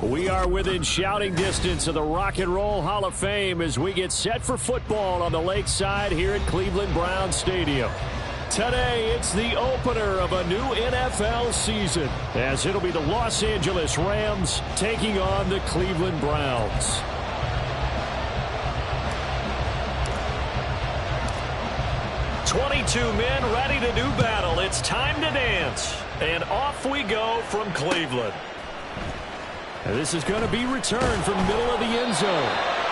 We are within shouting distance of the Rock and Roll Hall of Fame as we get set for football on the lakeside here at Cleveland Browns Stadium. Today, it's the opener of a new NFL season, as it'll be the Los Angeles Rams taking on the Cleveland Browns. "22 men ready to do battle. It's time to dance." And off we go from Cleveland. And this is going to be returned from middle of the end zone.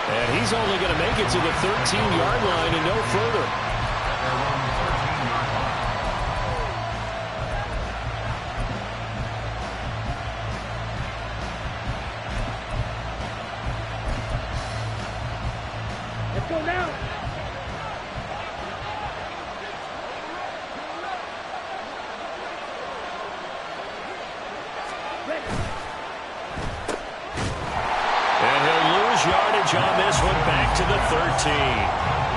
And he's only going to make it to the 13-yard line and no further. Let's go now. Yardage on this one, back to the 13.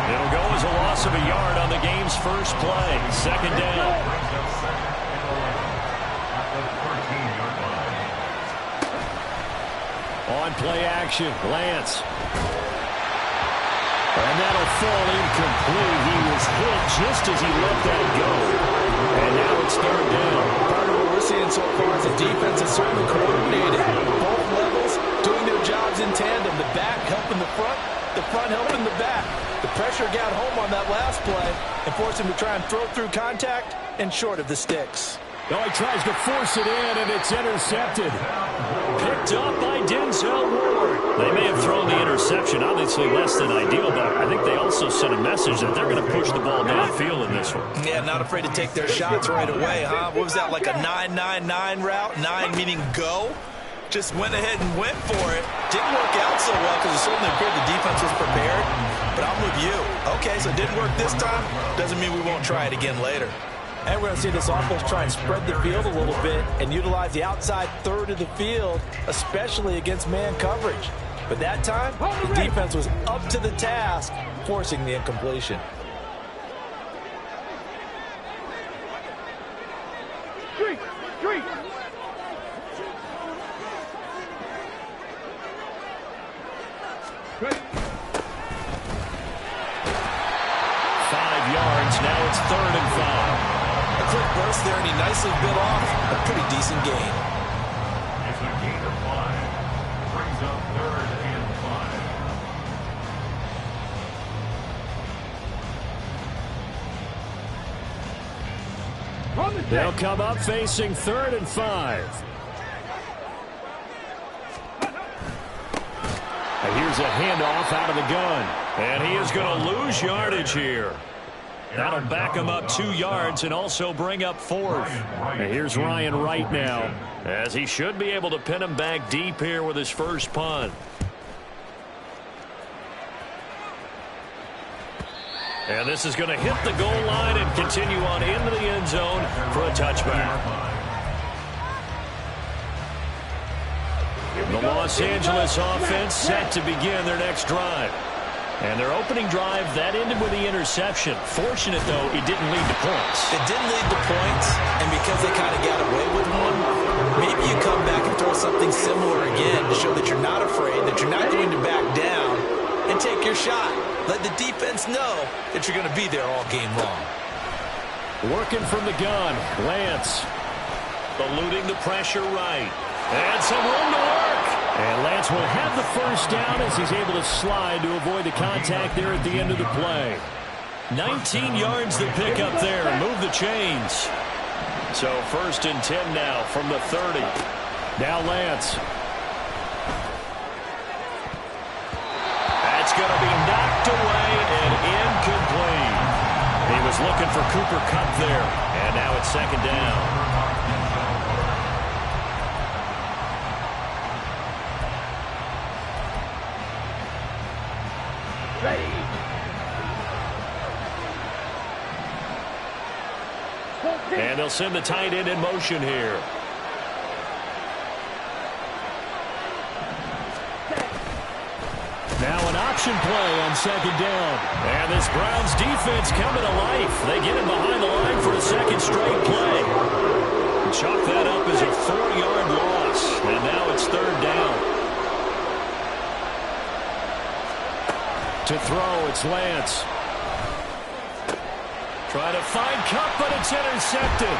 It'll go as a loss of a yard on the game's first play. Second down. On play action, Lance. And that'll fall incomplete. He was hit just as he let that go. And now it's third down. Part of what we're seeing so far is the defense is certainly coordinated. Both levels doing their jobs in tandem. The back helping the front helping the back. The pressure got home on that last play and forced him to try and throw through contact and short of the sticks. Oh, he tries to force it in, and it's intercepted. Picked up by Denzel Ward. They may have thrown the interception, obviously less than ideal, but I think they also sent a message that they're going to push the ball downfield in this one. Yeah, not afraid to take their shots right away, huh? What was that, like a 9-9-9 route? 9 meaning go? Just went ahead and went for it. Didn't work out so well because it certainly appeared the defense was prepared. But I'm with you. Okay, so it didn't work this time. Doesn't mean we won't try it again later. And we're going to see this offense try and spread the field a little bit and utilize the outside third of the field, especially against man coverage. But that time, the defense was up to the task, forcing the incompletion. Three. 5 yards, now it's 3rd and 5. A quick burst there, and he nicely bit off a pretty decent gain. It's a gain of 5. Brings up 3rd and 5. They'll come up facing 3rd and 5. And here's a handoff out of the gun. And he is going to lose yardage here. That'll back him up 2 yards and also bring up 4th. And here's Ryan Wright now, as he should be able to pin him back deep here with his first punt. And this is going to hit the goal line and continue on into the end zone for a touchback. The Los Angeles offense set to begin their next drive. And their opening drive, that ended with the interception. Fortunate, though, it didn't lead to points. It didn't lead to points, and because they kind of got away with one, maybe you come back and throw something similar again to show that you're not afraid, that you're not going to back down, and take your shot. Let the defense know that you're going to be there all game long. Working from the gun, Lance. Eluding the pressure right. And some room to work. And Lance will have the first down as he's able to slide to avoid the contact there at the end of the play. 19 yards to pick up there and move the chains. So 1st and 10 now from the 30. Now Lance. That's going to be knocked away and incomplete. He was looking for Cooper Kupp there. And now it's 2nd down. And they'll send the tight end in motion here. Now an option play on 2nd down. And this Browns defense coming to life. They get him behind the line for a 2nd straight play. Chalk that up as a 4-yard loss. And now it's third down. To throw, it's Lance. Trying to find Cup, but it's intercepted.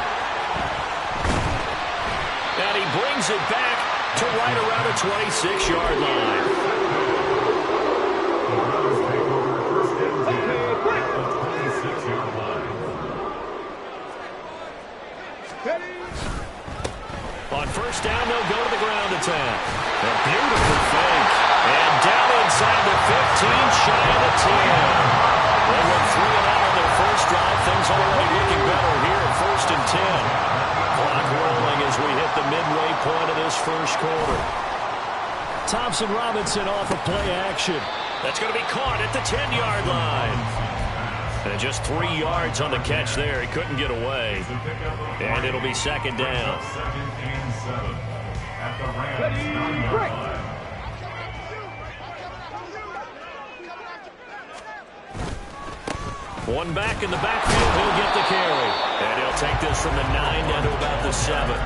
And he brings it back to right around the 26-yard line. On first down, they'll go to the ground attack. A beautiful fake. And down inside the 15, shy of the 10. They went 3 and out on their first drive. Things already looking better here at first and 10. Clock rolling as we hit the midway point of this first quarter. Thompson Robinson off of play action. That's going to be caught at the 10-yard line. And just 3 yards on the catch there. He couldn't get away. And it'll be second down. One back in the backfield. He'll get the carry. And he'll take this from the 9 down to about the 7.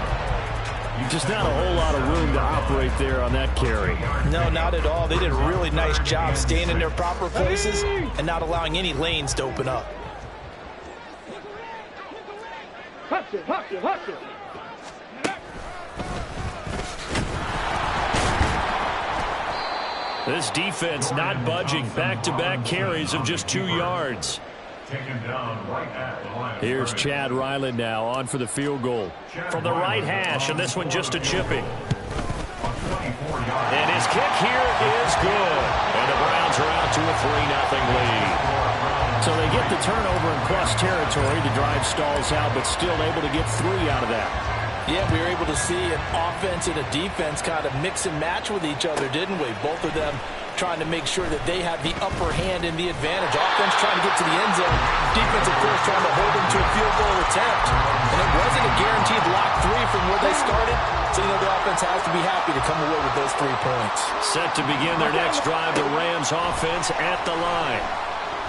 Just not a whole lot of room to operate there on that carry. No, not at all. They did a really nice job staying in their proper places and not allowing any lanes to open up. Hustle. This defense not budging. Back-to-back carries of just 2 yards. Here's Chad Ryland now on for the field goal. From the right hash, and this one just a chipping. And his kick here is good. And the Browns are out to a 3-0 lead. So they get the turnover in plus territory. The drive stalls out, but still able to get 3 out of that. Yeah, we were able to see an offense and a defense kind of mix and match with each other, didn't we? Both of them trying to make sure that they have the upper hand and the advantage. Offense trying to get to the end zone. Defense, of course, trying to hold them to a field goal attempt. And it wasn't a guaranteed lock 3 from where they started. So, the offense has to be happy to come away with those 3 points. Set to begin their next drive, the Rams offense at the line.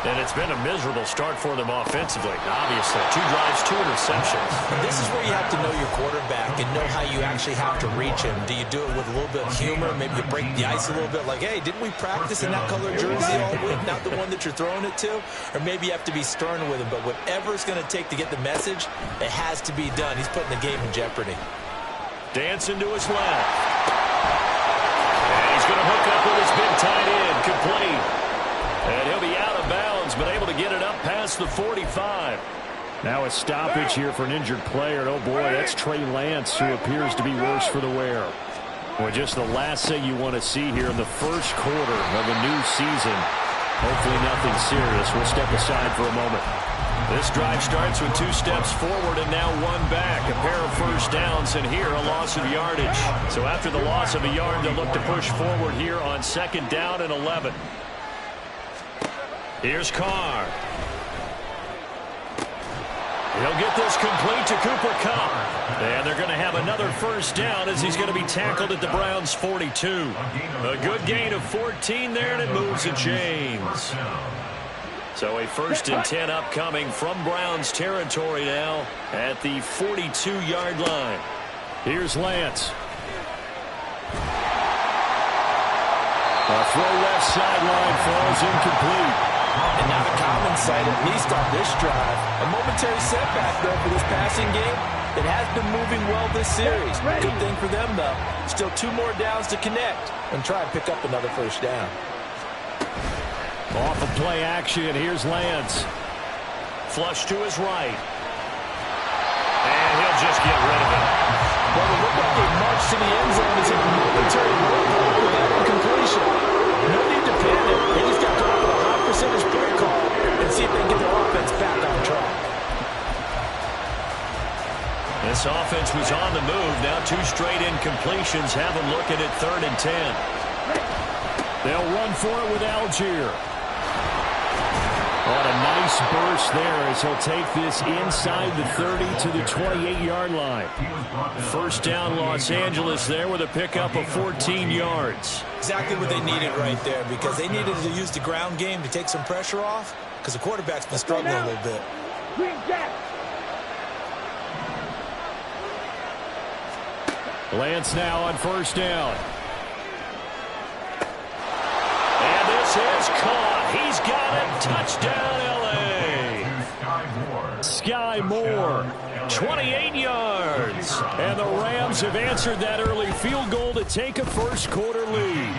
And it's been a miserable start for them offensively, obviously. 2 drives, 2 interceptions. And this is where you have to know your quarterback and know how you actually have to reach him. Do you do it with a little bit of humor? Maybe you break the ice a little bit like, hey, didn't we practice in that color jersey all week? Not the one that you're throwing it to? Or maybe you have to be stern with him. But whatever it's going to take to get the message, it has to be done. He's putting the game in jeopardy. Dancing to his left. And he's going to hook up with his big tight end. Complete. And he'll be out of bounds, but able to get it up past the 45. Now a stoppage here for an injured player. And oh, boy, that's Trey Lance, who appears to be worse for the wear. Well, just the last thing you want to see here in the first quarter of a new season. Hopefully nothing serious. We'll step aside for a moment. This drive starts with 2 steps forward and now 1 back. A pair of first downs, and here a loss of yardage. So after the loss of a yard, they'll look to push forward here on 2nd down and 11. Here's Carr. He'll get this complete to Cooper Kupp. And they're going to have another first down as he's going to be tackled at the Browns' 42. A good gain of 14 there, and it moves and chains. So a 1st and 10 upcoming from Browns territory now at the 42-yard line. Here's Lance. A throw left sideline falls incomplete. And not a common sight, at least on this drive. A momentary setback, though, for this passing game. It has been moving well this series. Good thing for them, though. Still 2 more downs to connect and try and pick up another first down. Off of play action, here's Lance. Flush to his right. And he'll just get rid of it. Well, it looked like they marched to the end zone as a momentary roadblock with that incompletion. No need to panic. They just got to go with a high percentage play call and see if they can get their offense back on track. This offense was on the move. Now 2 straight incompletions have them looking at 3rd and 10. They'll run for it with Algier. What a nice burst there as he'll take this inside the 30 to the 28-yard line. First down Los Angeles there with a pickup of 14 yards. Exactly what they needed right there, because they needed to use the ground game to take some pressure off, because the quarterback's been struggling a little bit. Lance now on first down. And this is caught. He's got it. Touchdown, L.A. Sky Moore, 28 yards. And the Rams have answered that early field goal to take a first-quarter lead.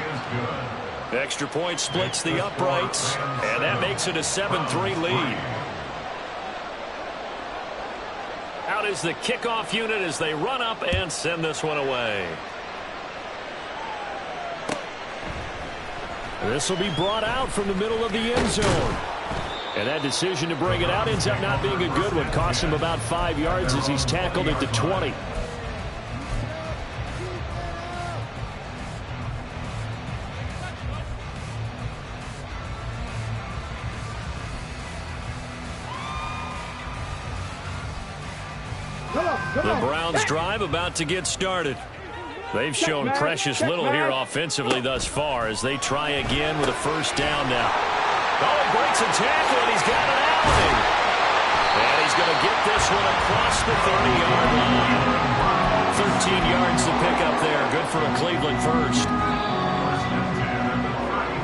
Extra point splits the uprights, and that makes it a 7-3 lead. Out is the kickoff unit as they run up and send this one away. This will be brought out from the middle of the end zone. And that decision to bring it out ends up not being a good one. Costs him about 5 yards as he's tackled at the 20. The Browns drive about to get started. They've shown precious little here offensively thus far as they try again with a first down now. Oh, he breaks a tackle and he's got it out. And he's going to get this one across the 30-yard line. 13 yards to pick up there. Good for a Cleveland first.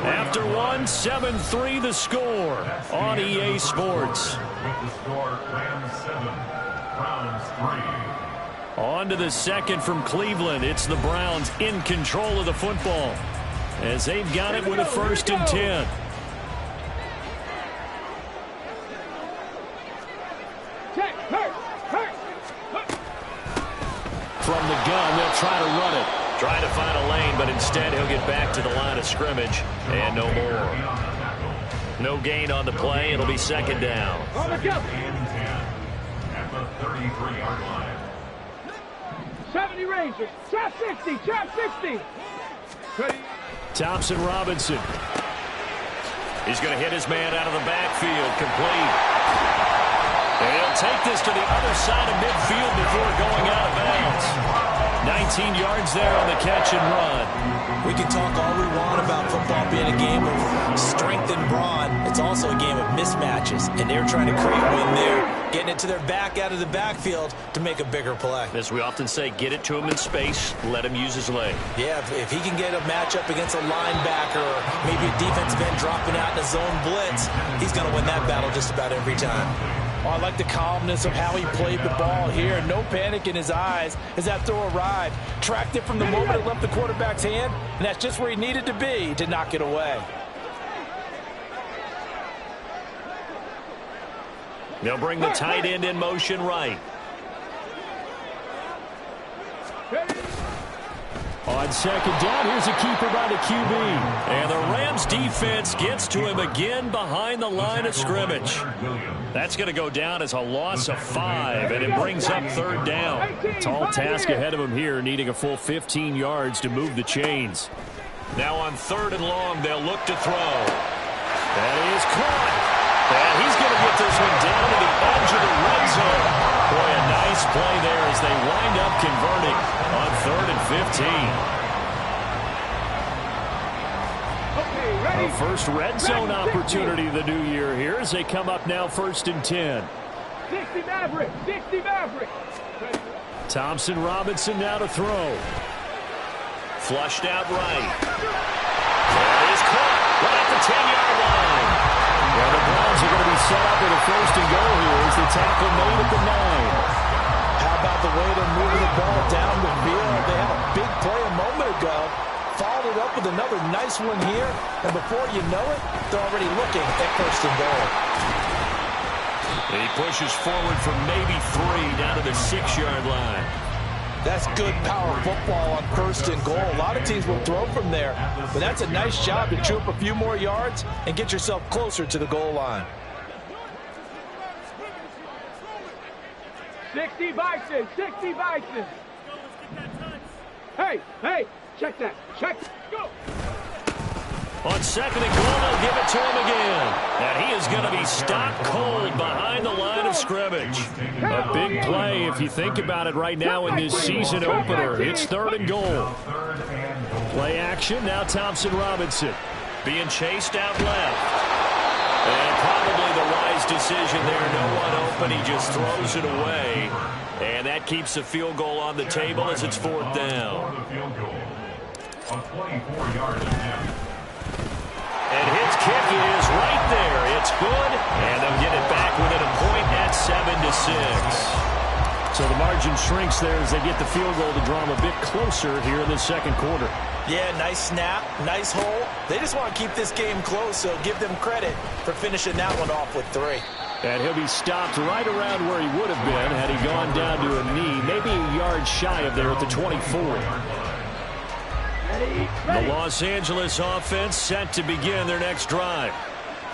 After one, 7-3 the score on EA Sports. With the score, Rams 7, Browns 3. On to the second from Cleveland. It's the Browns in control of the football as they've got it with a 1st and 10. From the gun, they'll try to run it. Trying to find a lane, but instead he'll get back to the line of scrimmage and no more. No gain on the play. It'll be 2nd down. And 10 at the 33-yard line. 70 Rangers. Trap 60. Trap 60. Thompson Robinson. He's going to hit his man out of the backfield. Complete. And he'll take this to the other side of midfield before going out of bounds. 19 yards there on the catch and run. We can talk all we want about football being a game of strength and brawn. It's also a game of mismatches, and they're trying to create one there, getting it to their back out of the backfield to make a bigger play. As we often say, get it to him in space, let him use his leg. Yeah, if he can get a matchup against a linebacker or maybe a defensive end dropping out in a zone blitz, he's going to win that battle just about every time. Oh, I like the calmness of how he played the ball here. No panic in his eyes as that throw arrived. Tracked it from the moment it left the quarterback's hand, and that's just where he needed to be to knock it away. They'll bring the tight end in motion right. On 2nd down, here's a keeper by the QB. And the Rams defense gets to him again behind the line of scrimmage. That's going to go down as a loss of 5, and it brings up 3rd down. Tall task ahead of him here, needing a full 15 yards to move the chains. Now on 3rd and long, they'll look to throw. That is caught. And he's going to get this one down to the edge of the red zone. Boy, a nice play there as they wind up converting on 3rd and 15. Our first red zone opportunity of the new year here as they come up now 1st and 10. 60 Maverick. 60 Maverick. Thompson Robinson now to throw. Flushed out right. That is caught right at the 10-yard line. Well, the Browns are going to be set up with a 1st and goal here as the tackle made at the 9. How about the way they're moving the ball down the field? They had a big play a moment ago. Followed it up with another nice one here. And before you know it, they're already looking at 1st and goal. He pushes forward from maybe 3 down to the 6-yard line. That's good power football on 1st and goal. A lot of teams will throw from there. But that's a nice job to chew up a few more yards and get yourself closer to the goal line. 60 Bison. 60 Bison. Hey, check that. Check. Go. On 2nd and goal, they'll give it to him again. And he is going to be stopped cold behind the line of scrimmage. A big play if you think about it right now in this season opener. It's 3rd and goal. Play action, now Thompson Robinson. Being chased out left. And probably the wise decision there. No one open. He just throws it away. And that keeps the field goal on the table as it's 4th down. A 24-yard attempt. And his kick is right there. It's good. And they'll get it back within a point at 7-6. So the margin shrinks there as they get the field goal to draw them a bit closer here in the second quarter. Yeah, nice snap, nice hole. They just want to keep this game close, so give them credit for finishing that one off with 3. And he'll be stopped right around where he would have been had he gone down to a knee, maybe a yard shy of there at the 24. The Los Angeles offense set to begin their next drive.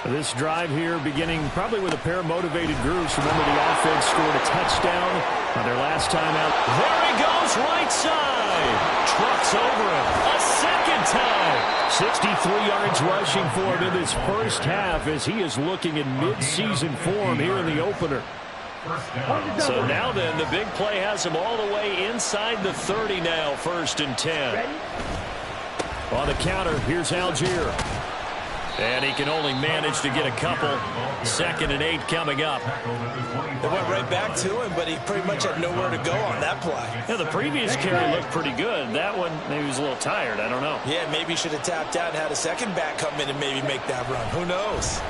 This drive here beginning probably with a pair of motivated groups. Remember, the offense scored a touchdown on their last time out. There he goes, right side. Trucks over him a second time. 63 yards rushing for him in this first half as he is looking in mid-season form here in the opener. So now then, the big play has him all the way inside the 30 now, 1st and 10. On the counter, here's Algier. And he can only manage to get a couple. 2nd and 8 coming up. They went right back to him, but he pretty much had nowhere to go on that play. Yeah, the previous carry looked pretty good. That one, maybe he was a little tired. I don't know. Yeah, maybe he should have tapped out and had a second back come in and maybe make that run. Who knows?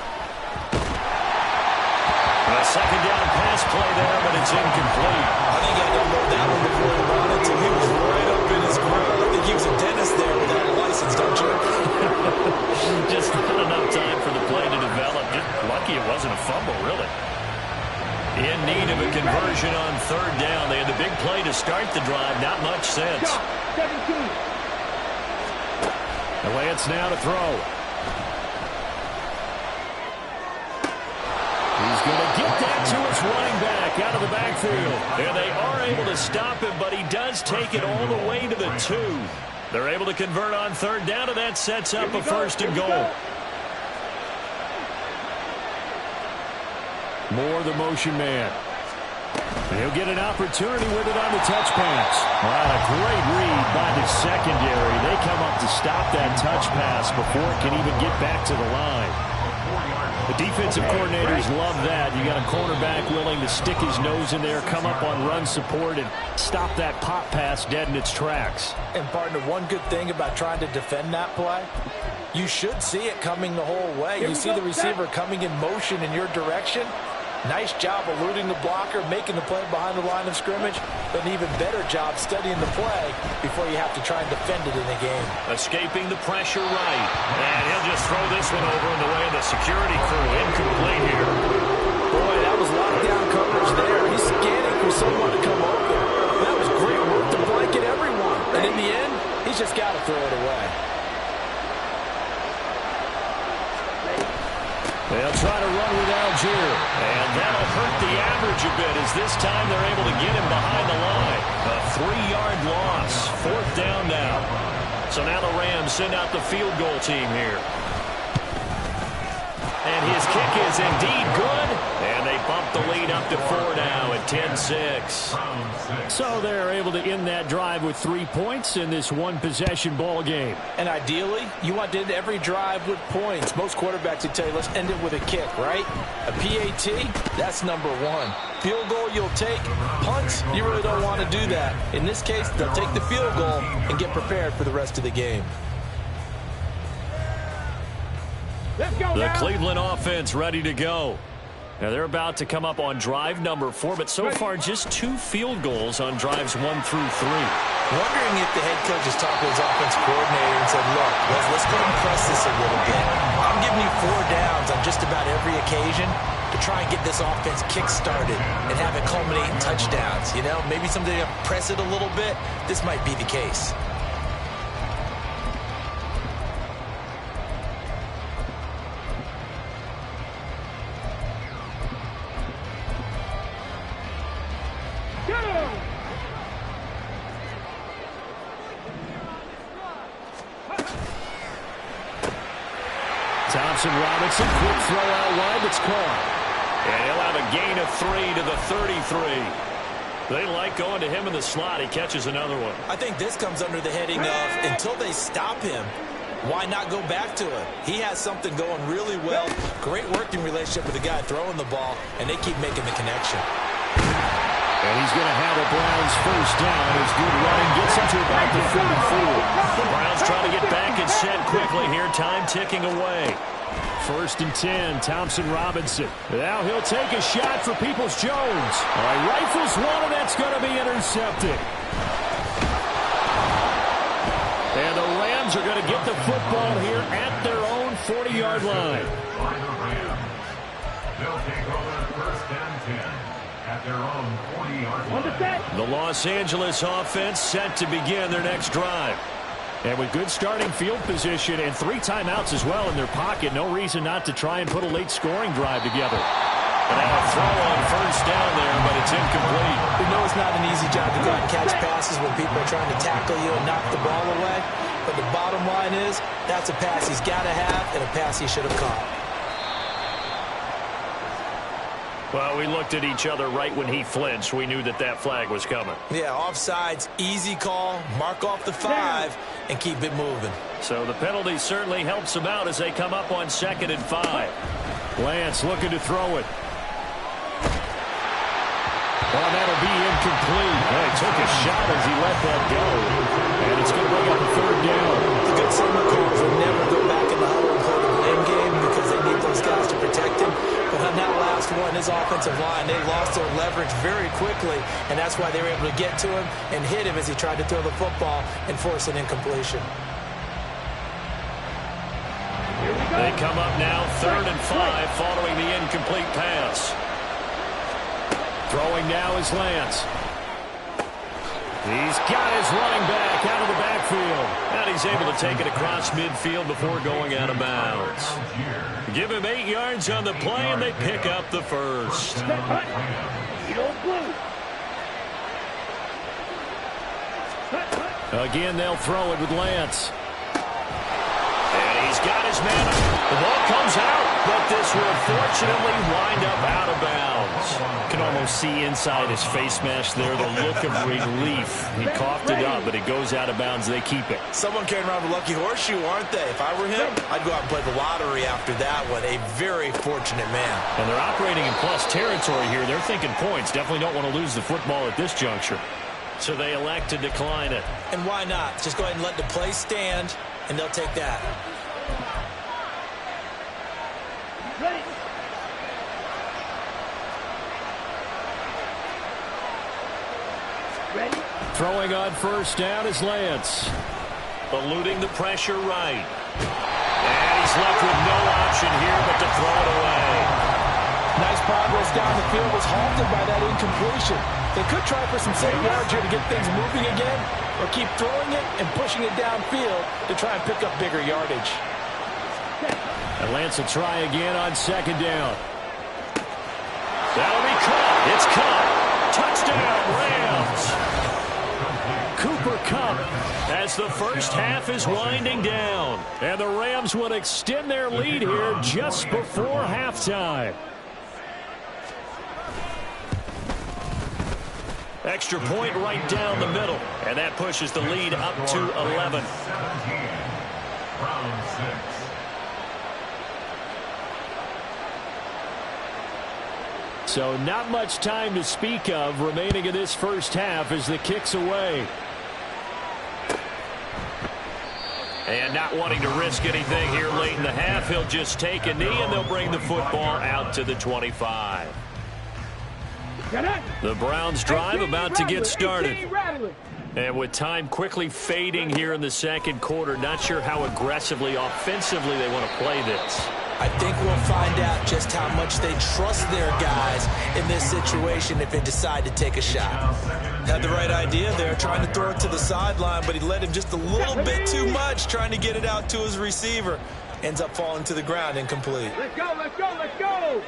A second down pass play there, but it's incomplete. I think I don't know that one before he wanted to. He was right up in his grill. I think he was a dentist there without a license, don't you? Just not enough time for the play to develop. Just lucky it wasn't a fumble, really. In need of a conversion on 3rd down. They had the big play to start the drive. Not much sense. 17. The Lance now to throw. He's going to get that to his running back out of the backfield. And they are able to stop him, but he does take it all the way to the 2. They're able to convert on 3rd down, and that sets up a 1st and goal. Moore, the motion man. He'll get an opportunity with it on the touch pass. Wow, a great read by the secondary. They come up to stop that touch pass before it can even get back to the line. The defensive coordinators love that. You got a cornerback willing to stick his nose in there, come up on run support, and stop that pop pass dead in its tracks. And, partner, one good thing about trying to defend that play, you should see it coming the whole way. You see the receiver coming in motion in your direction. Nice job eluding the blocker, making the play behind the line of scrimmage, but an even better job studying the play before you have to try and defend it in a game. Escaping the pressure right. And he'll just throw this one over in the way of the security crew. Incomplete here. Boy, that was lockdown coverage there. He's scanning for someone to come open. That was great work to blanket everyone. And in the end, he's just got to throw it away. They'll try to run with Algier, and that'll hurt the average a bit as this time they're able to get him behind the line. A 3-yard loss, 4th down now. So now the Rams send out the field goal team here. And his kick is indeed good, and they bump the lead up to 4 now at 10-6. So they're able to end that drive with 3 points in this one-possession ball game. And ideally, you want to end every drive with points. Most quarterbacks would tell you, let's end it with a kick, right? A PAT, that's number 1. Field goal you'll take. Punts, you really don't want to do that. In this case, they'll take the field goal and get prepared for the rest of the game. The Cleveland offense ready to go. Now they're about to come up on drive number 4, but so far just 2 field goals on drives 1 through 3. Wondering if the head coach has talked to his offensive coordinator and said, look, let's go and press this a little bit. I'm giving you 4 downs on just about every occasion to try and get this offense kick-started and have it culminate in touchdowns. You know, maybe someday press it a little bit. This might be the case. Thompson Robinson, quick throw out wide, that's caught. And he'll have a gain of 3 to the 33. They like going to him in the slot. He catches another one. I think this comes under the heading of, until they stop him, why not go back to it? He has something going really well. Great working relationship with the guy throwing the ball, and they keep making the connection. And he's going to have a Browns first down. His good running gets him to about the 44. The Browns trying to get back and set quickly here. Time ticking away. 1st and 10, Thompson Robinson. Now he'll take a shot for Peoples-Jones. Rifles one, and that's going to be intercepted. And the Rams are going to get the football here at their own 40-yard line. By the Rams. They'll take over 1st and 10 at their own 40-yard line. The Los Angeles offense set to begin their next drive. And with good starting field position and 3 timeouts as well in their pocket, no reason not to try and put a late scoring drive together. And now a throw on 1st down there, but it's incomplete. We know it's not an easy job to go out and catch passes when people are trying to tackle you and knock the ball away. But the bottom line is, that's a pass he's got to have and a pass he should have caught. Well, we looked at each other right when he flinched. We knew that that flag was coming. Yeah, offsides, easy call, mark off the 5, and keep it moving. So the penalty certainly helps him out as they come up on 2nd and 5. Lance looking to throw it. Well, that'll be incomplete. He took a shot as he let that go. And it's going to bring up a 3rd down. The good summer calls will never go back in the huddle and play the blame game because they need those guys to protect him. But on that last one, his offensive line, they lost their leverage very quickly, and that's why they were able to get to him and hit him as he tried to throw the football and force an incompletion. They come up now 3rd and 5 following the incomplete pass. Throwing now is Lance. He's got his running back out of the backfield. And he's able to take it across midfield before going out of bounds. Give him 8 yards on the play, and they pick up the 1st. Again, they'll throw it with Lance. And he's got his man. The ball comes out, but this will fortunately wind up out of bounds. You can almost see inside his face mask there the look of relief. He coughed it up, but it goes out of bounds. They keep it. Someone carrying around a lucky horseshoe, aren't they? If I were him, I'd go out and play the lottery after that one. A very fortunate man. And they're operating in plus territory here. They're thinking points. Definitely don't want to lose the football at this juncture. So they elect to decline it. And why not? Just go ahead and let the play stand, and they'll take that. Ready. Ready. Throwing on 1st down is Lance. Eluding the pressure right. And he's left with no option here but to throw it away. Nice progress down the field, was halted by that incompletion. They could try for some safe yards here to get things moving again, or keep throwing it and pushing it downfield to try and pick up bigger yardage. And Lance will try again on 2nd down. That'll be caught. It's caught. Touchdown, Rams. Cooper Kupp as the first half is winding down. And the Rams would extend their lead here just before halftime. Extra point right down the middle. And that pushes the lead up to 11. 17. Round 6. So not much time to speak of remaining in this first half as the kick's away. And not wanting to risk anything here late in the half, he'll just take a knee and they'll bring the football out to the 25. The Browns drive about to get started. And with time quickly fading here in the 2nd quarter, not sure how aggressively, offensively they want to play this. I think we'll find out just how much they trust their guys in this situation if they decide to take a shot. Had the right idea there, trying to throw it to the sideline, but he led him just a little bit too much, trying to get it out to his receiver. Ends up falling to the ground, incomplete. Let's go, let's go, let's go!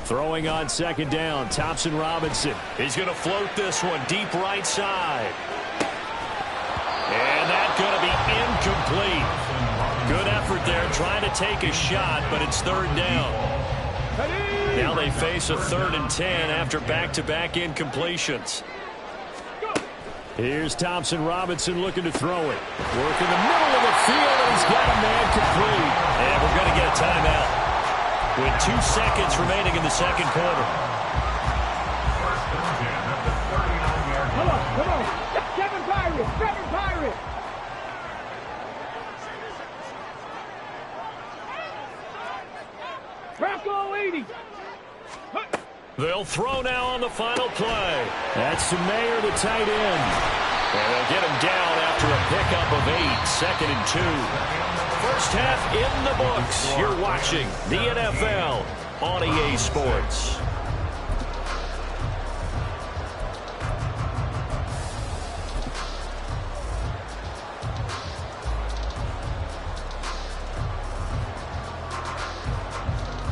Throwing on 2nd down, Thompson Robinson. He's going to float this one deep right side. And that's going to be incomplete. Good effort there, trying to take a shot, but it's 3rd down. Now they face a 3rd and 10 after back-to-back incompletions. Here's Thompson Robinson looking to throw it. Work in the middle of the field, and he's got a man complete. And we're going to get a timeout with 2 seconds remaining in the second quarter. Come on. 7 Pirates. Bronco 80. They'll throw now on the final play. That's Mayer, the tight end. And they'll get him down after a pickup of 8, 2nd and 2. First half in the books. You're watching the NFL on EA Sports.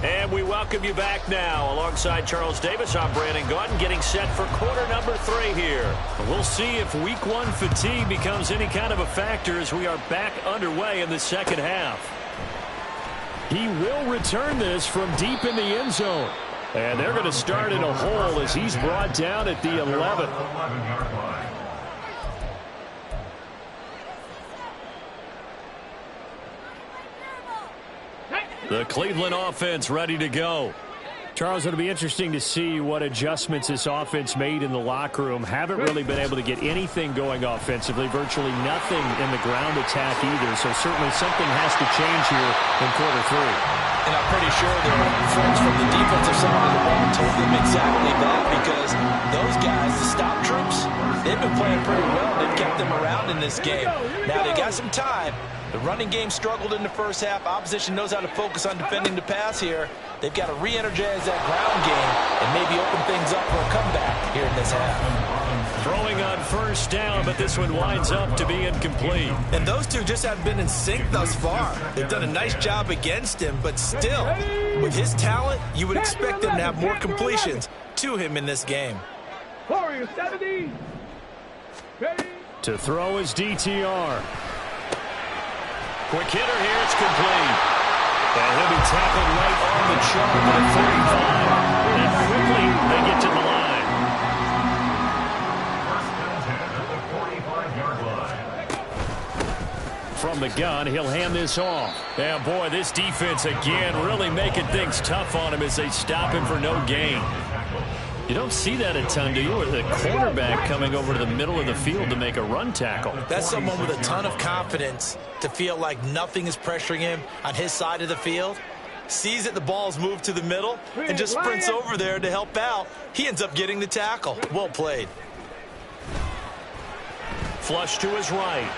And we welcome you back now. Alongside Charles Davis, I'm Brandon Gaudin, getting set for quarter number 3 here. We'll see if week 1 fatigue becomes any kind of a factor as we are back underway in the second half. He will return this from deep in the end zone. And they're going to start in a hole as he's brought down at the 11. The Cleveland offense ready to go. Charles, it'll be interesting to see what adjustments this offense made in the locker room. Haven't really been able to get anything going offensively, virtually nothing in the ground attack either. So certainly something has to change here in quarter 3. And I'm pretty sure their friends from the defensive side of the ball told them exactly that, because those guys, the stop troops, they've been playing pretty well. They've kept them around in this game. Now they got some time. The running game struggled in the first half. Opposition knows how to focus on defending the pass here. They've got to re-energize that ground game and maybe open things up for a comeback here in this half. Throwing on first down, but this one winds up to be incomplete. And those two just haven't been in sync thus far. They've done a nice job against him, but still, with his talent, you would expect them to have more completions to him in this game. Warriors 70. Ready. To throw is DTR. Quick hitter here, it's complete. And he'll be tackled right on the chalk at 35. And quickly they get to the line. From the gun, he'll hand this off. And boy, this defense again really making things tough on him as they stop him for no gain. You don't see that a ton, do you? With a cornerback coming over to the middle of the field to make a run tackle. That's someone with a ton of confidence to feel like nothing is pressuring him on his side of the field. Sees that the ball's moved to the middle and just sprints over there to help out. He ends up getting the tackle. Well played. Flush to his right.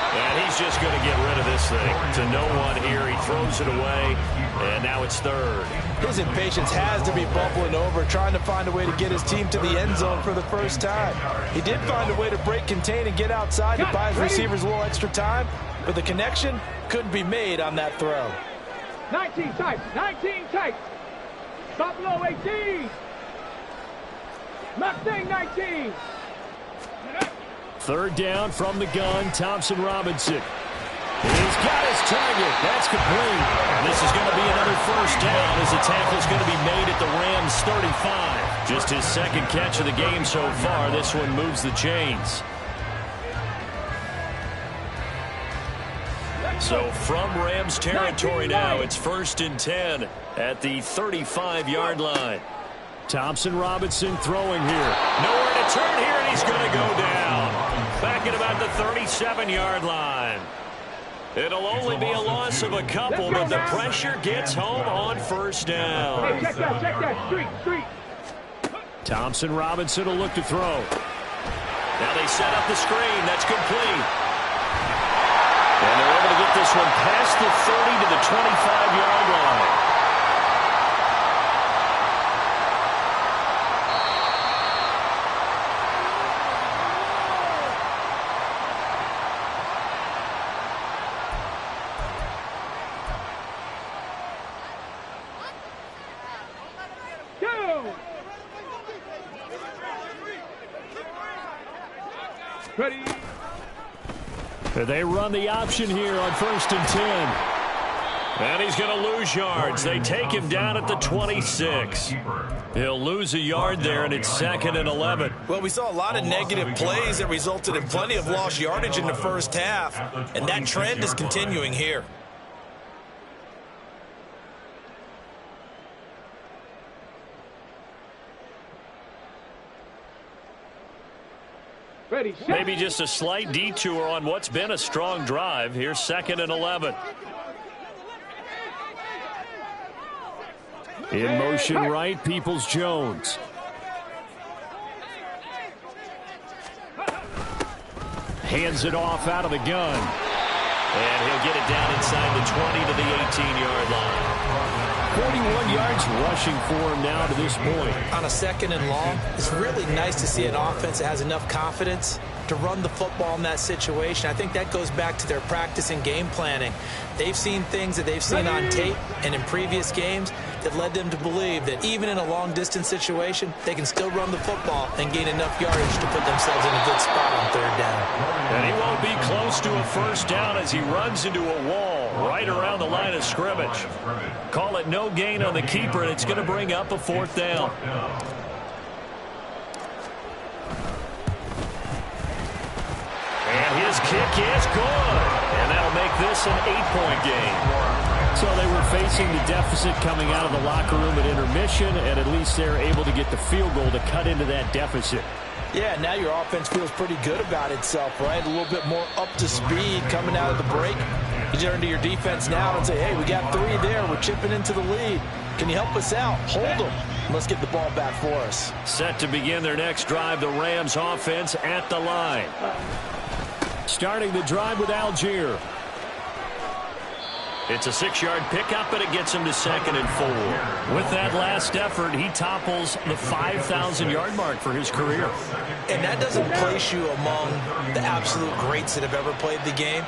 And he's just going to get rid of this thing to no one here. He throws it away, and now it's 3rd. His impatience has to be bubbling over, trying to find a way to get his team to the end zone for the first time. He did find a way to break, contain, and get outside to buy his receivers a little extra time, but the connection couldn't be made on that throw. 19 tight. Buffalo 18. Mustang 19. 3rd down from the gun, Thompson Robinson. He's got his target. That's complete. This is going to be another first down as the tackle's going to be made at the Rams' 35. Just his 2nd catch of the game so far. This one moves the chains. So from Rams territory now, it's 1st and 10 at the 35-yard line. Thompson Robinson throwing here. Nowhere to turn here, and he's going to go down. Back at about the 37-yard line. It'll only be a loss of a couple, but the pressure gets home on first down. Hey, check that. Street. Thompson Robinson will look to throw. Now they set up the screen. That's complete. And they're able to get this one past the 30 to the 25-yard line. They run the option here on 1st and 10. And he's going to lose yards. They take him down at the 26. He'll lose a yard there, and it's 2nd and 11. Well, we saw a lot of negative plays that resulted in plenty of lost yardage in the first half, and that trend is continuing here. Ready, set. Maybe just a slight detour on what's been a strong drive. Here's 2nd and 11. In motion right, Peoples-Jones. Hands it off out of the gun. And he'll get it down inside the 20 to the 18-yard line. 41 yards rushing for him now to this point. On a 2nd and long, it's really nice to see an offense that has enough confidence to run the football in that situation. I think that goes back to their practice and game planning. They've seen things that they've seen on tape and in previous games that led them to believe that even in a long-distance situation, they can still run the football and gain enough yardage to put themselves in a good spot on 3rd down. And he won't be close to a first down as he runs into a wall right around the line of scrimmage. Call it no gain on the keeper, and it's going to bring up a 4th down. And his kick is good. And that'll make this an 8-point game. So they were facing the deficit coming out of the locker room at intermission, and at least they're able to get the field goal to cut into that deficit. Yeah, now your offense feels pretty good about itself, right? A little bit more up to speed coming out of the break. You turn to your defense now and say, hey, we got 3 there. We're chipping into the lead. Can you help us out? Hold them. Let's get the ball back for us. Set to begin their next drive, the Rams offense at the line. Starting the drive with Algier. It's a 6-yard pickup, and it gets him to 2nd and 4. With that last effort, he topples the 5,000-yard mark for his career. And that doesn't place you among the absolute greats that have ever played the game,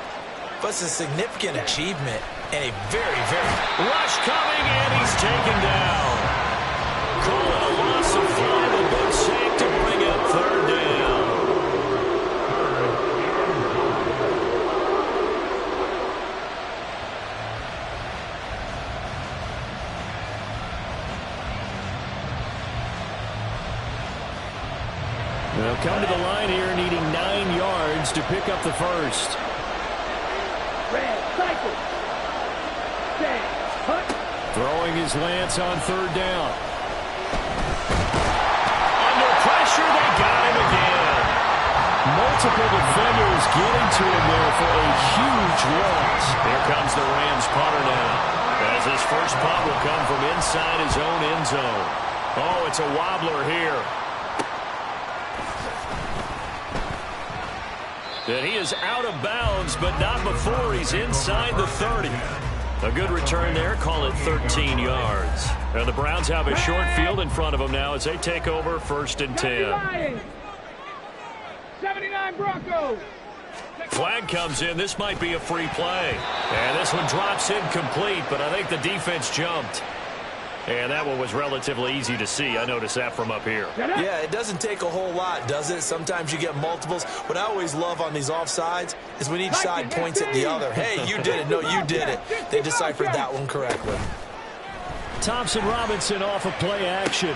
but it's a significant achievement and a very, very... Rush coming, and he's taken down. Call it a loss of 5, a good sack to bring up 3rd down. They'll come to the line here needing 9 yards to pick up the first. Red, cycle. Stand, hunt. Throwing his Lance on 3rd down. Under pressure, they got him again. Multiple defenders getting to him there for a huge loss. Here comes the Rams punter now, as his first punt will come from inside his own end zone. Oh, it's a wobbler here. And he is out of bounds, but not before he's inside the 30. A good return there. Call it 13 yards. And the Browns have a short field in front of them now as they take over 1st and 10. 79 Broncos. Flag comes in. This might be a free play. And this one drops incomplete, but I think the defense jumped. And that one was relatively easy to see. I noticed that from up here. Yeah, it doesn't take a whole lot, does it? Sometimes you get multiples. What I always love on these offsides is when each side points at the other. Hey, you did it. No, you did it. They deciphered that one correctly. Thompson-Robinson off of play action.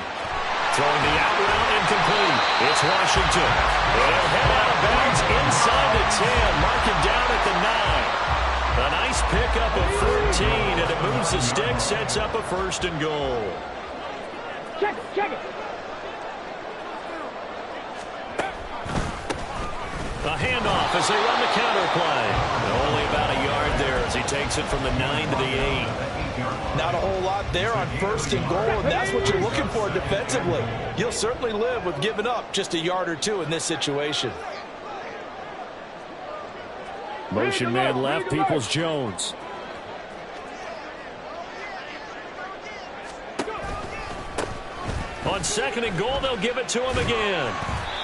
Throwing the out route incomplete. It's Washington. They'll head out of bounds inside the 10. Mark it down at the 9. A nice pickup of 14, and it moves the stick, sets up a 1st and goal. Check it. A handoff as they run the counter play. Only about a yard there as he takes it from the 9 to the 8. Not a whole lot there on 1st and goal, and that's what you're looking for defensively. You'll certainly live with giving up just a yard or 2 in this situation. Motion man left, Peoples-Jones. On 2nd and goal, they'll give it to him again.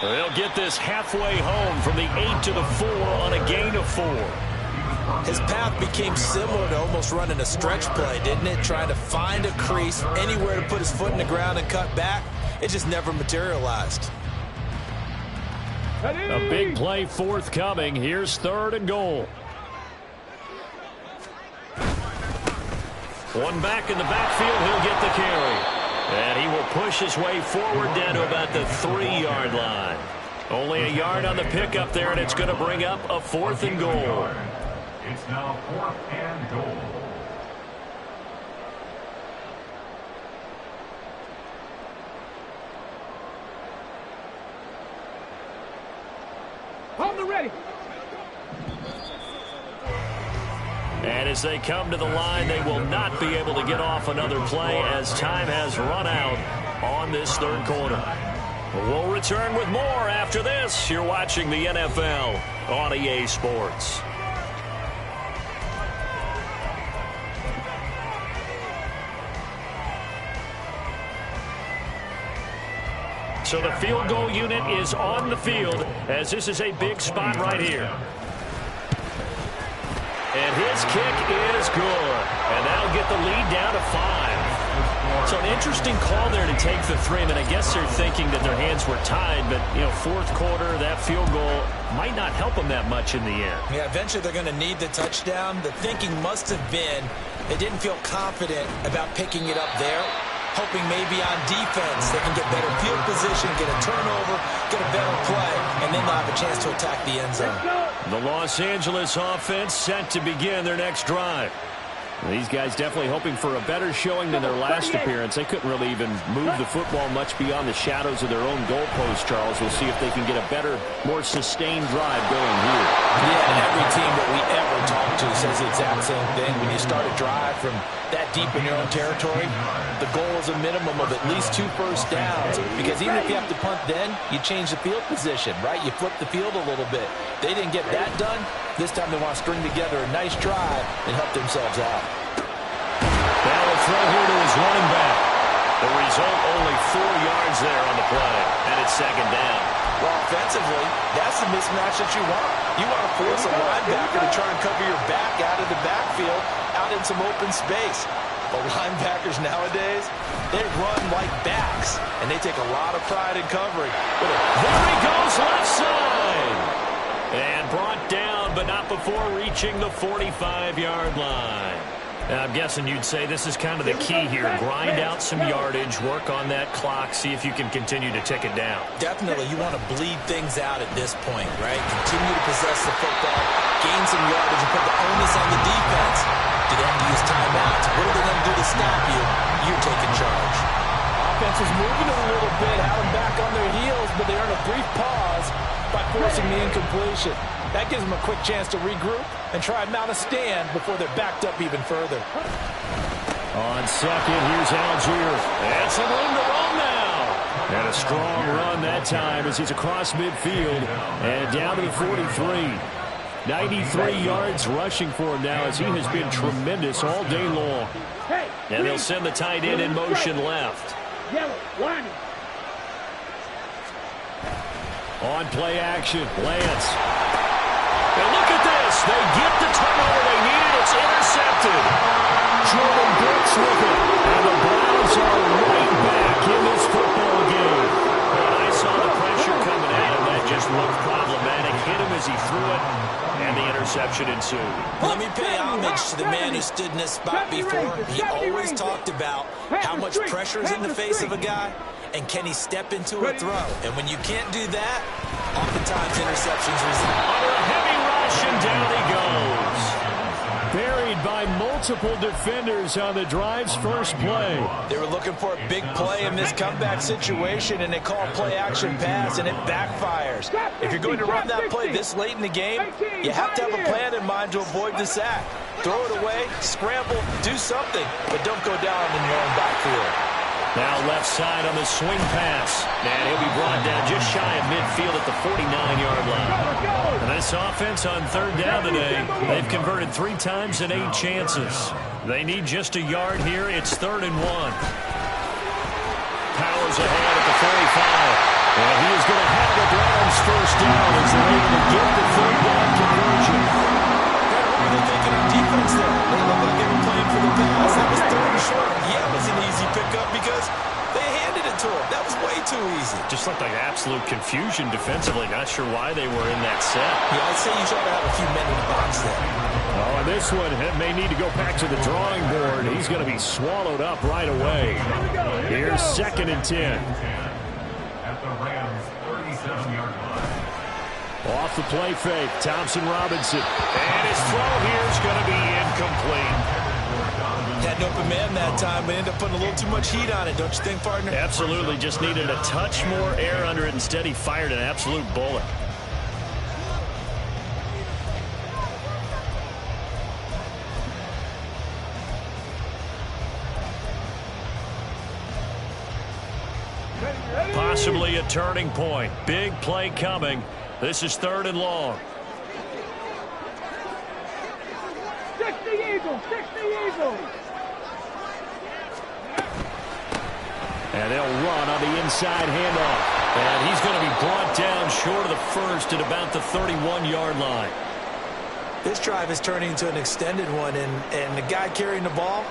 They'll get this halfway home from the 8 to the 4 on a gain of 4. His path became similar to almost running a stretch play, didn't it? Trying to find a crease, anywhere to put his foot in the ground and cut back. It just never materialized. A big play forthcoming. Here's 3rd and goal. One back in the backfield, he'll get the carry. And he will push his way forward down to about the 3-yard line. Only a yard on the pickup there, and it's going to bring up a 4th and goal. It's now 4th and goal. Hold the ready. And as they come to the line, they will not be able to get off another play as time has run out on this 3rd quarter. We'll return with more after this. You're watching the NFL on EA Sports. So the field goal unit is on the field as this is a big spot right here. And his kick is good. And that'll get the lead down to 5. So an interesting call there to take the 3. I mean, I guess they're thinking that their hands were tied, but, 4th quarter, that field goal might not help them that much in the end. Yeah, eventually they're going to need the touchdown. The thinking must have been they didn't feel confident about picking it up there, hoping maybe on defense they can get better field position, get a turnover, get a better play, and then they'll have a chance to attack the end zone. The Los Angeles offense set to begin their next drive. These guys definitely hoping for a better showing than their last appearance. They couldn't really even move the football much beyond the shadows of their own goalpost, Charles. We'll see if they can get a better, more sustained drive going here. Yeah, and every team that we ever talk to says the exact same thing. When you start a drive from that deep in your own territory, the goal is a minimum of at least 2 first downs. Because even if you have to punt then, you change the field position, right? You flip the field a little bit. They didn't get that done. This time they want to string together a nice drive and help themselves out. Now a throw here to his running back. The result, only 4 yards there on the play, and it's 2nd down. Well, offensively, that's the mismatch that you want. You want to force a linebacker to try and cover your back out of the backfield, out in some open space. But linebackers nowadays, they run like backs, and they take a lot of pride in covering. There he goes, left side. And brought down, but not before reaching the 45-yard line. And I'm guessing you'd say this is kind of the key here. Grind out some yardage, work on that clock, see if you can continue to tick it down. Definitely, you want to bleed things out at this point, right? Continue to possess the football, gain some yardage, and put the onus on the defense. Do they have to use timeouts? What are they going to do to stop you? You're taking charge. Offense is moving a little bit, have them back on their heels, but they earn a brief pause by forcing the incompletion. That gives them a quick chance to regroup and try and mount a stand before they're backed up even further. On second, here's Algier. And some room to run now. And a strong run that time as he's across midfield and down to the 43. 93 yards rushing for him now as he has been tremendous all day long. And they'll send the tight end in motion left. On play action, Lance. And look at this. They get the turnover they needed. It's intercepted. Jordan Brooks with it. And the Browns are right back in this football game. And I saw the pressure coming at him. That just looked problematic. Hit him as he threw it. And the interception ensued. Let me pay homage to the man who stood in this spot before. He always talked about how much pressure is in the face of a guy. And can he step into a throw? And when you can't do that, oftentimes interceptions result. Under a heavy rush, and down he goes. Buried by multiple defenders on the drive's first play. They were looking for a big play in this comeback situation, and they call a play-action pass, and it backfires. If you're going to run that play this late in the game, you have to have a plan in mind to avoid the sack. Throw it away, scramble, do something, but don't go down in your own backfield. Now left side on the swing pass. And he'll be brought down just shy of midfield at the 49-yard line. And this offense on 3rd down today, they've converted 3 times in 8 chances. They need just a yard here. It's 3rd and 1. Powers ahead at the 45. And he is going to have the Browns first down as they're able to get the 3rd down conversion. What were they thinking on defense there? They looked like they were playing for the pass. That was 3rd and short. Yeah, it was an easy pickup because they handed it to him. That was way too easy. Just looked like absolute confusion defensively. Not sure why they were in that set. Yeah, I'd say you try to have a few men in the box there. Oh, and this one may need to go back to the drawing board. He's going to be swallowed up right away. Here's 2nd and 10. At the Rams' 37-yard line. Off the play fake, Thompson Robinson. And his throw here is going to be incomplete. Had an open man that time, but ended up putting a little too much heat on it, don't you think, partner? Absolutely, just needed a touch more air under it. Instead, he fired an absolute bullet. Possibly a turning point. Big play coming. This is 3rd and long. 60 Eagles, 60 Eagles. And they'll run on the inside handoff. And he's going to be brought down short of the first at about the 31-yard line. This drive is turning into an extended one, and the guy carrying the ball,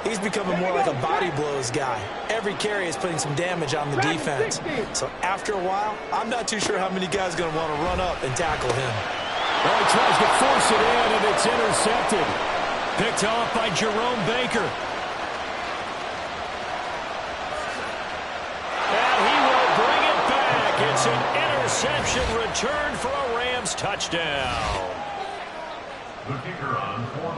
he's becoming more like a body blows guy. Every carry is putting some damage on the defense. So after a while, I'm not too sure how many guys are going to want to run up and tackle him. Well, he tries to force it in, and it's intercepted. Picked off by Jerome Baker. And he will bring it back. It's an interception return for a Rams touchdown.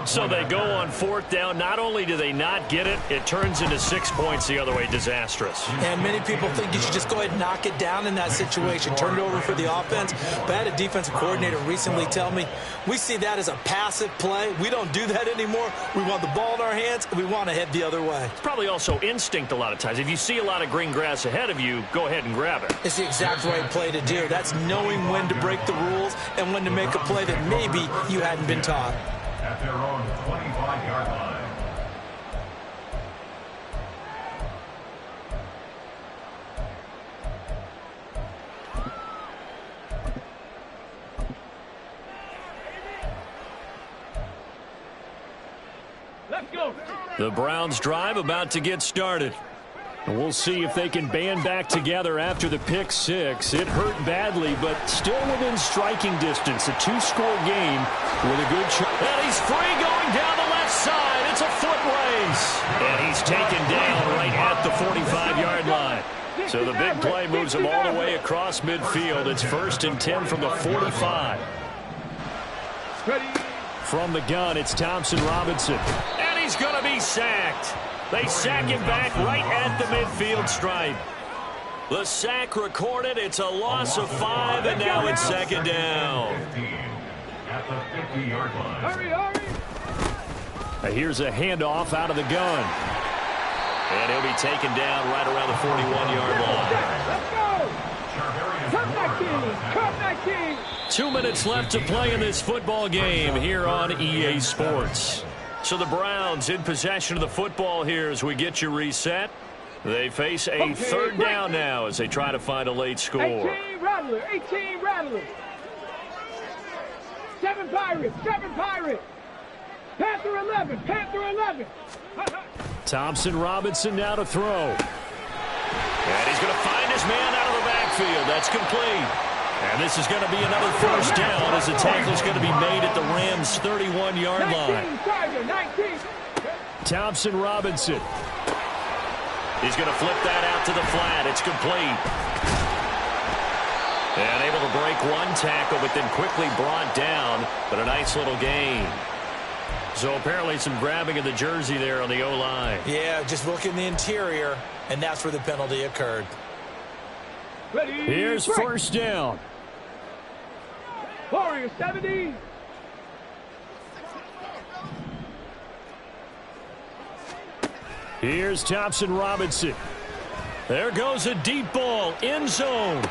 So they go on 4th down. Not only do they not get it, it turns into 6 points the other way. Disastrous. And many people think you should just go ahead and knock it down in that situation, turn it over for the offense. But I had a defensive coordinator recently tell me, we see that as a passive play. We don't do that anymore. We want the ball in our hands, and we want to head the other way. It's probably also instinct a lot of times. If you see a lot of green grass ahead of you, go ahead and grab it. It's the exact right play to do. That's knowing when to break the rules and when to make a play that maybe you hadn't been taught. At their own 25-yard line. Let's go. The Browns drive about to get started. And we'll see if they can band back together after the pick 6. It hurt badly, but still within striking distance. A 2-score game with a good shot. And he's free going down the left side. It's a foot race. And he's taken down right at the 45-yard line. So the big play moves him all the way across midfield. It's 1st and 10 from the 45. From the gun, it's Thompson Robinson. And he's going to be sacked. They sack him back right at the midfield stripe. The sack recorded. It's a loss of 5, and now it's 2nd down. At the 50-yard line. Hurry, hurry. Here's a handoff out of the gun. And he'll be taken down right around the 41-yard line. Let's go. Come back, King. Come back, King. 2 minutes left to play in this football game here on EA Sports. So the Browns in possession of the football here as we get you reset. They face a 3rd down now as they try to find a late score. 18 Rattler, 18 Rattler. 7 Pirates, 7 Pirates. Panther 11, Panther 11. Thompson Robinson now to throw. And he's going to find his man out of the backfield. That's complete. And this is going to be another 1st down as the tackle is going to be made at the Rams' 31-yard line. 19. Thompson Robinson. He's going to flip that out to the flat. It's complete. And able to break one tackle, but then quickly brought down. But a nice little gain. So apparently some grabbing of the jersey there on the O-line. Yeah, just look in the interior, and that's where the penalty occurred. Ready, here's break. 1st down. Warrior 70. Here's Thompson Robinson. There goes a deep ball, end zone.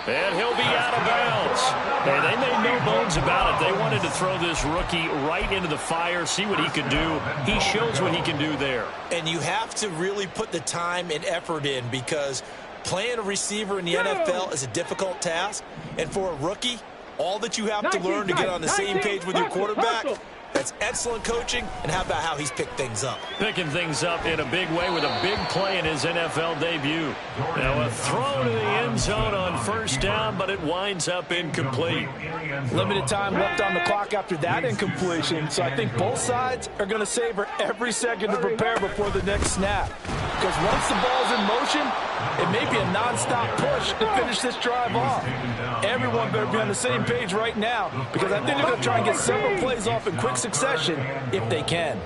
And he'll be out of bounds. And they made no bones about it. They wanted to throw this rookie right into the fire, see what he could do. He shows what he can do there. And you have to really put the time and effort in because playing a receiver in the NFL is a difficult task. And for a rookie, all that you have to learn to get on the same page with your quarterback That's excellent coaching, and how about how he's picked things up? Picking things up in a big way with a big play in his NFL debut. Now a throw to the end zone on first down, but it winds up incomplete. Limited time left on the clock after that incompletion, so I think both sides are going to savor every second to prepare before the next snap. Because once the ball's in motion, it may be a non-stop push to finish this drive off. Everyone better be on the same page right now, because I think they're going to try and get several plays off in quick succession if they can.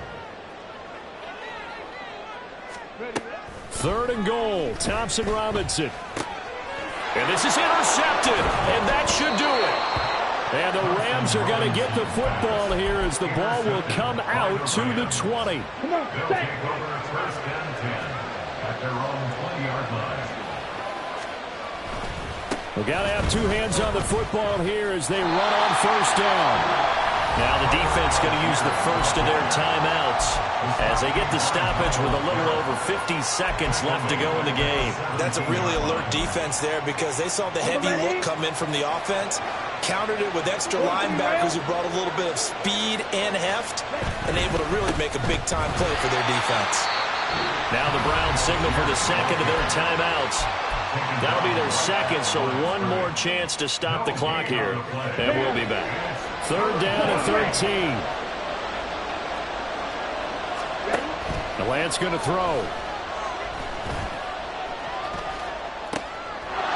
3rd and goal, Thompson Robinson. And this is intercepted, and that should do it. And the Rams are going to get the football here as the ball will come out to the 20. Come on, set. First and 10 at their own 20-yard line. We've got to have two hands on the football here as they run on first down. Now the defense going to use the first of their timeouts as they get the stoppage with a little over 50 seconds left to go in the game. That's a really alert defense there because they saw the heavy look come in from the offense, countered it with extra linebackers who brought a little bit of speed and heft, and able to really make a big-time play for their defense. Now the Browns signal for the second of their timeouts. That'll be their second, so one more chance to stop the clock here, and we'll be back. 3rd down and 13. The Lance going to throw.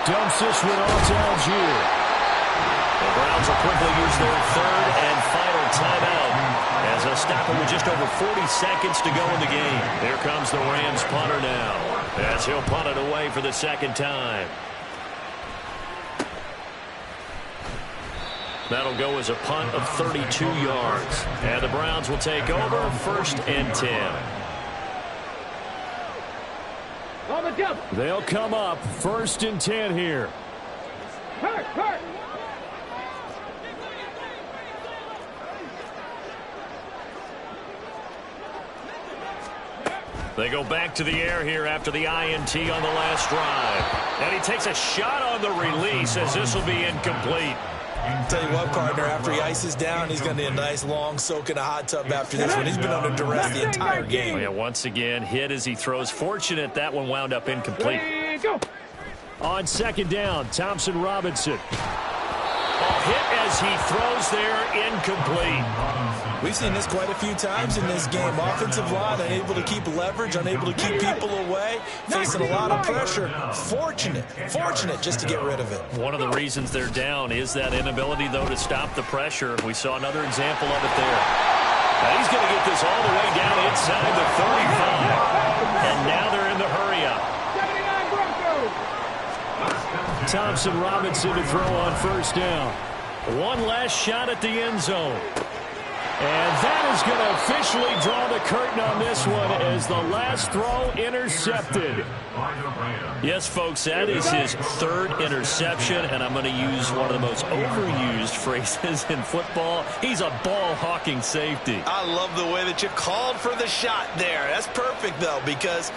Dumps this one off to Algier. The Browns will quickly use their 3rd and final timeout as they'll stop it with just over 40 seconds to go in the game. Here comes the Rams punter now as he'll punt it away for the second time. That'll go as a punt of 32 yards. And the Browns will take over 1st and 10. On the jump. They'll come up 1st and 10 here. Hurt. They go back to the air here after the INT on the last drive. And he takes a shot on the release as this will be incomplete. Tell you what, partner, after he ices down, he's going to need a nice long soak in a hot tub after this one. He's been under duress the entire game. Oh, yeah, once again, hit as he throws. Fortunate that one wound up incomplete. Go. On 2nd down, Thompson Robinson. Hit as he throws there, incomplete. We've seen this quite a few times in this game. Offensive line unable to keep leverage, unable to keep people away, facing a lot of pressure. Fortunate just to get rid of it. One of the reasons they're down is that inability, though, to stop the pressure. We saw another example of it there. Now he's going to get this all the way down inside the 35. And now they're in the hurry-up. 79 Broncos. Thompson Robinson to throw on 1st down. One last shot at the end zone. And that is going to officially draw the curtain on this one as the last throw intercepted. Yes, folks, that is his 3rd interception, and I'm going to use one of the most overused phrases in football. He's a ball-hawking safety. I love the way that you called for the shot there. That's perfect, though, because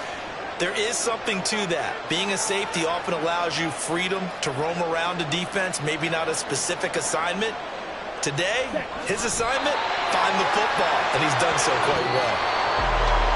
there is something to that. Being a safety often allows you freedom to roam around a defense, maybe not a specific assignment. Today, his assignment, find the football, and he's done so quite well.